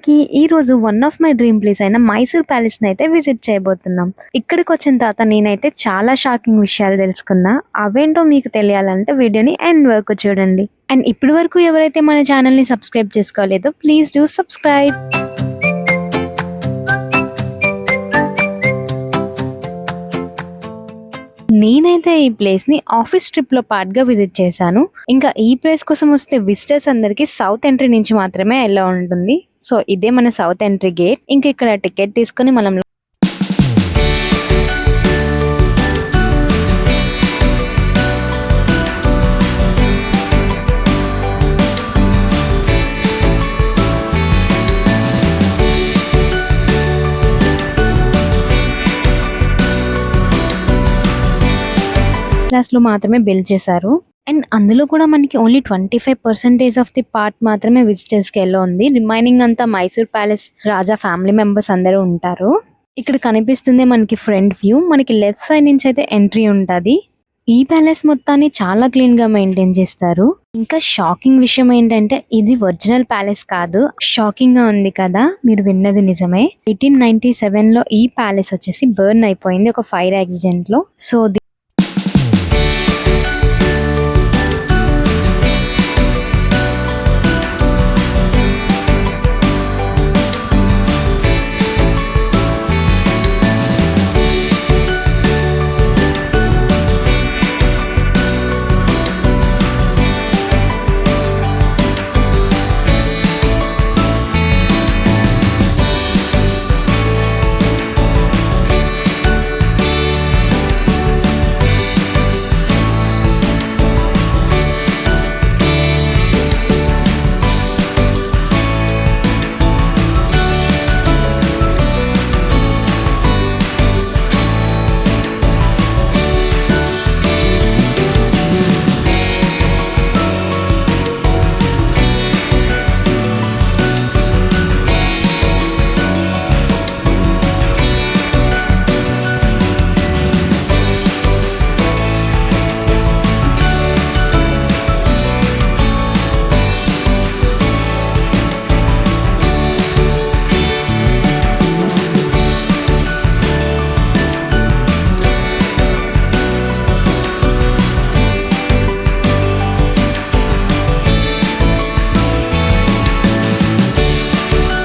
అందరికీ ఈ రోజు one of my dream place అయిన మైసూర్ ప్యాలెస్ ని అయితే విజిట్ చేయబోతున్నాం. ఇక్కడికి వచ్చిన తర్వాత నేనైతే చాలా షాకింగ్ విషయాలు తెలుసుకున్నా. అవేంటో మీకు తెలియాలంటే వీడియోని ఎండ్ వరకు చూడండి. అండ్ ఇప్పటి వరకు ఎవరైతే మన ఛానల్ ని సబ్స్క్రైబ్ చేసుకోలేదో ప్లీజ్ డూ సబ్స్క్రైబ్. నేనైతే ఈ ప్లేస్ ని ఆఫీస్ ట్రిప్ లో పార్ట్ గా విజిట్ చేశాను. ఇంకా ఈ ప్లేస్ కోసం వస్తే విజిటర్స్ అందరికి సౌత్ ఎంట్రీ నుంచి మాత్రమే ఎలా ఉంటుంది. సో ఇదే మన సౌత్ ఎంట్రీ గేట్. ఇంకా ఇక్కడ టికెట్ తీసుకుని మనం క్లాస్ లో మాత్రమే బిల్ చేశారు. అండ్ అందులో కూడా మనకి ఓన్లీ 25% ఆఫ్ ది పార్ట్ మాత్రమే విజిటర్స్ కి ఎలా ఉంది. రిమైనింగ్ అంతా మైసూర్ ప్యాలెస్ రాజా ఫ్యామిలీ మెంబర్స్ అందరూ ఉంటారు. ఇక్కడ కనిపిస్తుంది మనకి ఫ్రంట్ వ్యూ. మనకి లెఫ్ట్ సైడ్ నుంచి అయితే ఎంట్రీ ఉంటది. ఈ ప్యాలెస్ మొత్తాన్ని చాలా క్లీన్ గా మెయింటైన్ చేస్తారు. ఇంకా షాకింగ్ విషయం ఏంటంటే ఇది ఒరిజినల్ ప్యాలెస్ కాదు. షాకింగ్ గా ఉంది కదా, మీరు విన్నది నిజమే. 1897 లో ఈ ప్యాలెస్ వచ్చేసి బర్న్ అయిపోయింది ఒక ఫైర్ యాక్సిడెంట్ లో. సో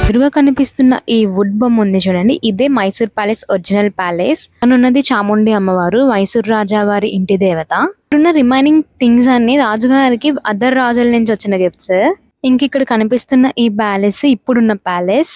ఎదురుగా కనిపిస్తున్న ఈ వుడ్ బొమ్మ ఉంది చూడండి, ఇదే మైసూర్ ప్యాలెస్ ఒరిజినల్ ప్యాలెస్. అనున్నది చాముండి అమ్మవారు, మైసూర్ రాజా వారి ఇంటి దేవత. ఇక్కడున్న రిమైనింగ్ థింగ్స్ అన్ని రాజుగారికి అదర్ రాజుల నుంచి వచ్చిన గిఫ్ట్స్. ఇంక ఇక్కడ కనిపిస్తున్న ఈ ప్యాలెస్ ఇప్పుడున్న ప్యాలెస్.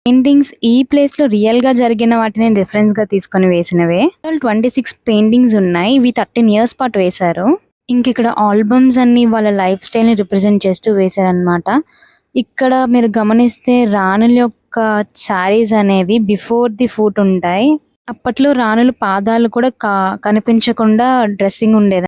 పెయింటింగ్స్ ఈ ప్లేస్ లో రియల్ గా జరిగిన వాటిని రిఫరెన్స్ గా తీసుకొని వేసినవే. 26 పెయింటింగ్స్ ఉన్నాయి. ఇవి 13 years పాటు వేశారు. ఇంక ఇక్కడ ఆల్బమ్స్ అన్ని వాళ్ళ లైఫ్ స్టైల్ ని రిప్రజెంట్ చేస్తూ వేశారనమాట. ఇక్కడ మీరు గమనిస్తే రాణుల యొక్క శారీస్ అనేవి బిఫోర్ ది ఫుట్ ఉంటాయి. అప్పట్లో రాణుల పాదాలు కూడా కనిపించకుండా డ్రెస్సింగ్ ఉండేది.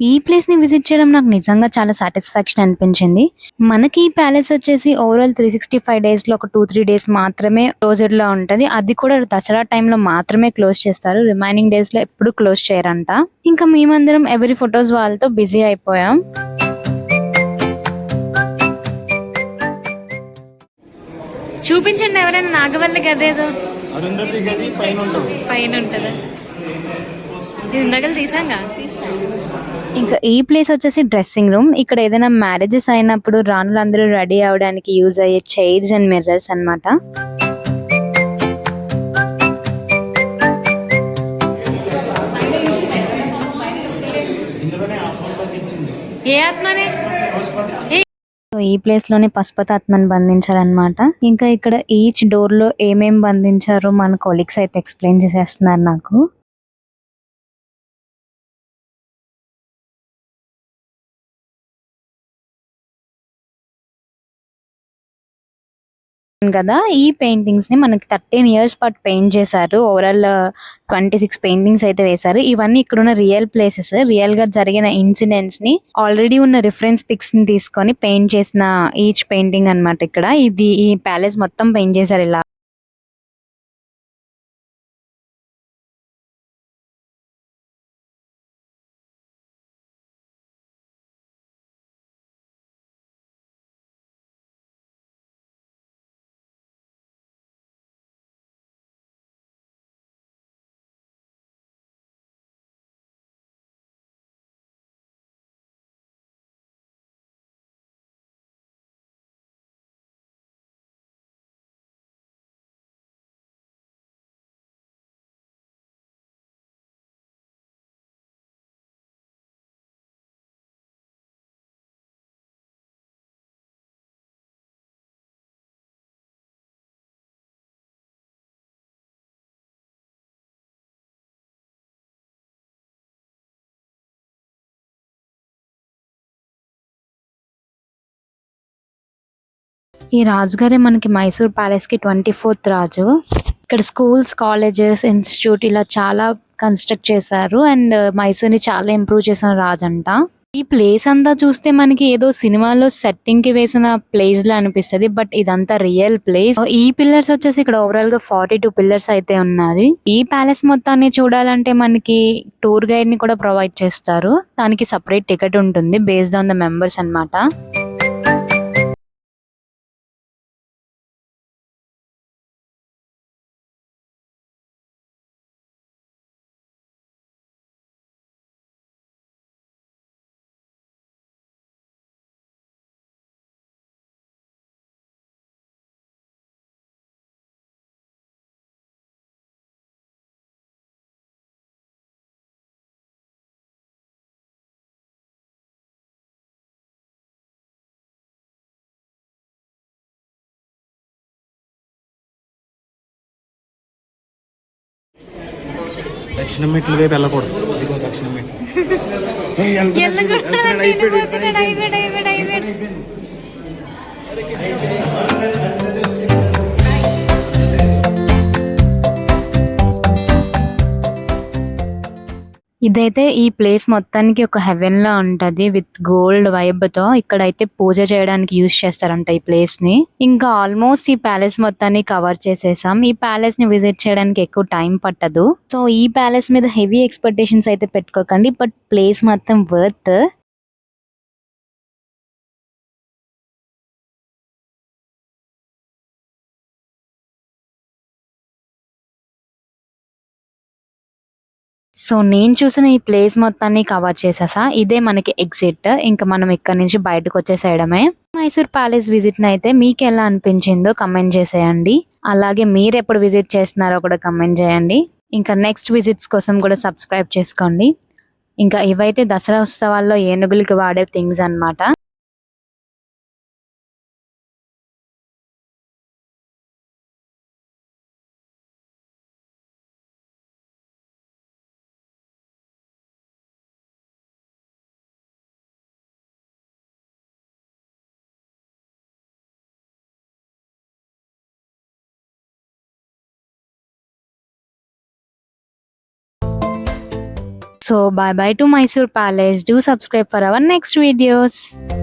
ఈ ప్లేస్‌ని విజిట్ చేయడం నాకు నిజంగా చాలా సాటిస్ఫాక్షన్ అనిపించింది. మనకి ఈ ప్యాలెస్ వచ్చేసి ఓవరాల్ 365 డేస్‌లో ఒక 2, 3 డేస్ మాత్రమే క్లోజ్డ్‌లో ఉంటది. అది కూడా దసరా టైంలో మాత్రమే క్లోజ్ చేస్తారు. రిమైనింగ్ డేస్‌లో ఎప్పుడు క్లోజ్ చేయరంట. ఇంకా మేమందరం ఎవరి ఫోటోస్ వాళ్ళతో బిజీ అయిపోయాం. చూపించండి ఎవరైనా నాగవల్లి గదేదో పైన ఉంటుందా? ఇది ఇందాక తీసాంగా. ఇంకా ఈ ప్లేస్ వచ్చేసి డ్రెస్సింగ్ రూమ్. ఇక్కడ ఏదైనా మ్యారేజెస్ అయినప్పుడు రాణులందరూ రెడీ అవడానికి యూజ్ అయ్యే చైర్స్ అండ్ మిర్రర్స్ అన్నమాట. ఏ ఆత్మనే ఈ ప్లేస్ లోనే పశుపతి ఆత్మని బంధించారనమాట. ఇంకా ఇక్కడ ఈచ్ డోర్ లో ఏమేం బంధించారో మన కొలీగ్స్ అయితే ఎక్స్ప్లెయిన్ చేసేస్తున్నారు నాకు. కదా ఈ పెయింటింగ్స్ ని మనకి 13 ఇయర్స్ పాటు పెయింట్ చేశారు. ఓవరాల్ 26 పెయింటింగ్స్ అయితే వేశారు. ఇవన్నీ ఇక్కడ ఉన్న రియల్ ప్లేసెస్, రియల్ గా జరిగిన ఇన్సిడెంట్స్ ని ఆల్రెడీ ఉన్న రిఫరెన్స్ పిక్స్ ని తీసుకొని పెయింట్ చేసిన ఈచ్ పెయింటింగ్ అన్నమాట. ఇక్కడ ఇది ఈ ప్యాలెస్ మొత్తం పెయింట్ చేశారు ఇలా. ఈ రాజుగారే మనకి మైసూర్ ప్యాలెస్ కి 24th రాజు. ఇక్కడ స్కూల్స్, కాలేజెస్, ఇన్స్టిట్యూట్ ఇలా చాలా కన్స్ట్రక్ట్ చేశారు. అండ్ మైసూర్ ని చాలా ఇంప్రూవ్ చేసిన రాజు అంట. ఈ ప్లేస్ అంతా చూస్తే మనకి ఏదో సినిమాలో సెట్టింగ్ కి వేసిన ప్లేస్ లా అనిపిస్తది. బట్ ఇదంతా రియల్ ప్లేస్. ఈ పిల్లర్స్ వచ్చేసి ఇక్కడ ఓవరాల్ గా 42 పిల్లర్స్ అయితే ఉన్నాయి. ఈ ప్యాలెస్ మొత్తాన్ని చూడాలంటే మనకి టూర్ గైడ్ ని కూడా ప్రొవైడ్ చేస్తారు. దానికి సపరేట్ టికెట్ ఉంటుంది బేస్డ్ ఆన్ ద మెంబర్స్ అన్నమాట. దక్షిణ మెట్ల వైపు వెళ్ళకూడదు. ఇదిగో దక్షిణ మెట్లు. ఇదైతే ఈ ప్లేస్ మొత్తానికి ఒక హెవెన్ లా ఉంటది విత్ గోల్డ్ వైబ్ తో. ఇక్కడైతే పూజ చేయడానికి యూజ్ చేస్తారంట ఈ ప్లేస్ ని. ఇంకా ఆల్మోస్ట్ ఈ ప్యాలెస్ మొత్తాన్ని కవర్ చేసేసాం. ఈ ప్యాలెస్ ని విజిట్ చేయడానికి ఎక్కువ టైం పట్టదు. సో ఈ ప్యాలెస్ మీద హెవీ ఎక్స్పెక్టేషన్స్ అయితే పెట్టుకోకండి. బట్ ప్లేస్ మొత్తం వర్త్. సో నేను చూసిన ఈ ప్లేస్ మొత్తాన్ని కవర్ చేసేసా. ఇదే మనకి ఎగ్జిట్. ఇంకా మనం ఇక్కడ నుంచి బయటకు వచ్చేసేయడమే. మైసూర్ ప్యాలెస్ విజిట్ అయితే మీకు ఎలా అనిపించిందో కమెంట్ చేసేయండి. అలాగే మీరు ఎప్పుడు విజిట్ చేస్తున్నారో కూడా కమెంట్ చేయండి. ఇంకా నెక్స్ట్ విజిట్స్ కోసం కూడా సబ్స్క్రైబ్ చేసుకోండి. ఇంకా ఇవైతే దసరా ఉత్సవాల్లో ఏనుగులకి వాడే థింగ్స్ అన్నమాట. So bye bye to Mysore Palace. Do subscribe for our next videos.